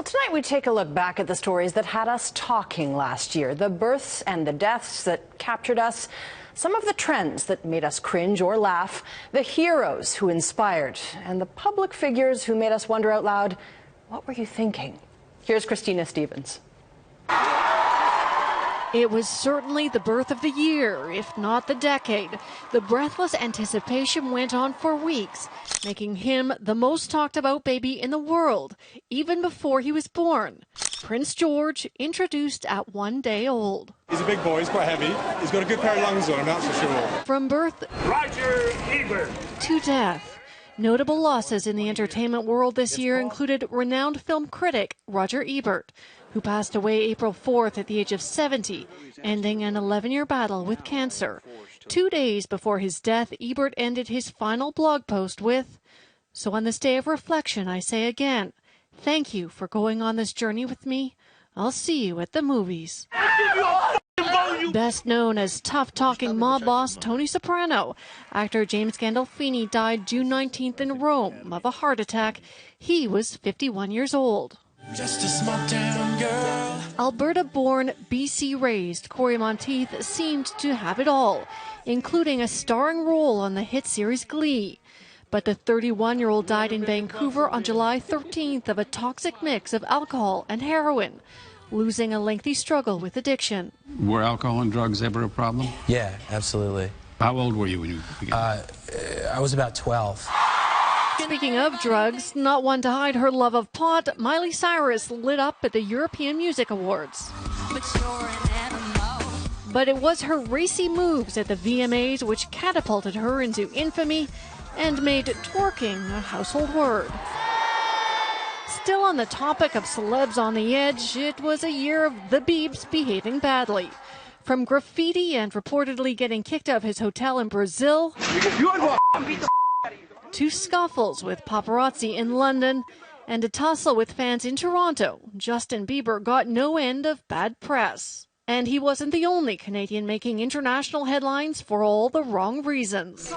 Tonight we take a look back at the stories that had us talking last year, the births and the deaths that captured us, some of the trends that made us cringe or laugh, the heroes who inspired, and the public figures who made us wonder out loud, what were you thinking? Here's Christina Stevens. It was certainly the birth of the year, if not the decade. The breathless anticipation went on for weeks, making him the most talked about baby in the world, even before he was born. Prince George, introduced at 1 day old. He's a big boy, he's quite heavy. He's got a good pair of lungs on him, that's for sure. From birth Roger Ebert to death. Notable losses in the entertainment world this year included renowned film critic Roger Ebert, who passed away April 4th at the age of 70, ending an 11-year battle with cancer. 2 days before his death, Ebert ended his final blog post with, "So on this day of reflection, I say again, thank you for going on this journey with me. I'll see you at the movies." Best known as tough-talking mob boss Tony Soprano, actor James Gandolfini died June 19th in Rome of a heart attack. He was 51 years old. Just a small town girl. Alberta-born, BC-raised Corey Monteith seemed to have it all, including a starring role on the hit series Glee. But the 31-year-old died in Vancouver on July 13th of a toxic mix of alcohol and heroin, losing a lengthy struggle with addiction. Were alcohol and drugs ever a problem? Yeah, absolutely. How old were you when you began? I was about 12. Speaking of drugs, not one to hide her love of pot, Miley Cyrus lit up at the European Music Awards. But it was her racy moves at the VMAs which catapulted her into infamy and made twerking a household word. Still on the topic of celebs on the edge, it was a year of the Biebs behaving badly. From graffiti and reportedly getting kicked out of his hotel in Brazil, to scuffles with paparazzi in London, and a tussle with fans in Toronto, Justin Bieber got no end of bad press. And he wasn't the only Canadian making international headlines for all the wrong reasons.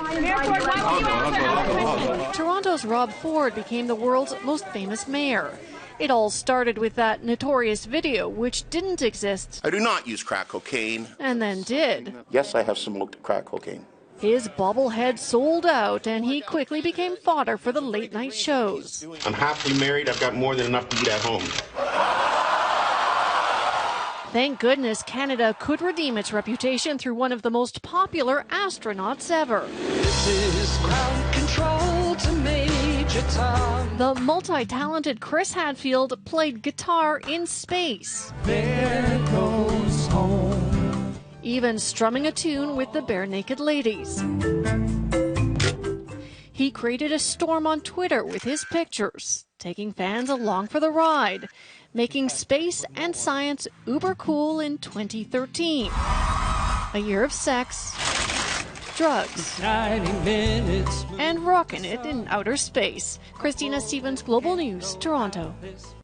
Toronto's Rob Ford became the world's most famous mayor. It all started with that notorious video, which didn't exist. I do not use crack cocaine. And then did. Yes, I have smoked crack cocaine. His bobblehead sold out, and he quickly became fodder for the late-night shows. I'm happily married. I've got more than enough to eat at home. Thank goodness Canada could redeem its reputation through one of the most popular astronauts ever. This is ground control to Major Tom. The multi-talented Chris Hadfield played guitar in space. There goes home. Even strumming a tune with the Bare Naked Ladies. He created a storm on Twitter with his pictures, taking fans along for the ride, making space and science uber cool in 2013. A year of sex, drugs, 90 minutes. and rocking it in outer space. Christina Stevens, Global News, Toronto.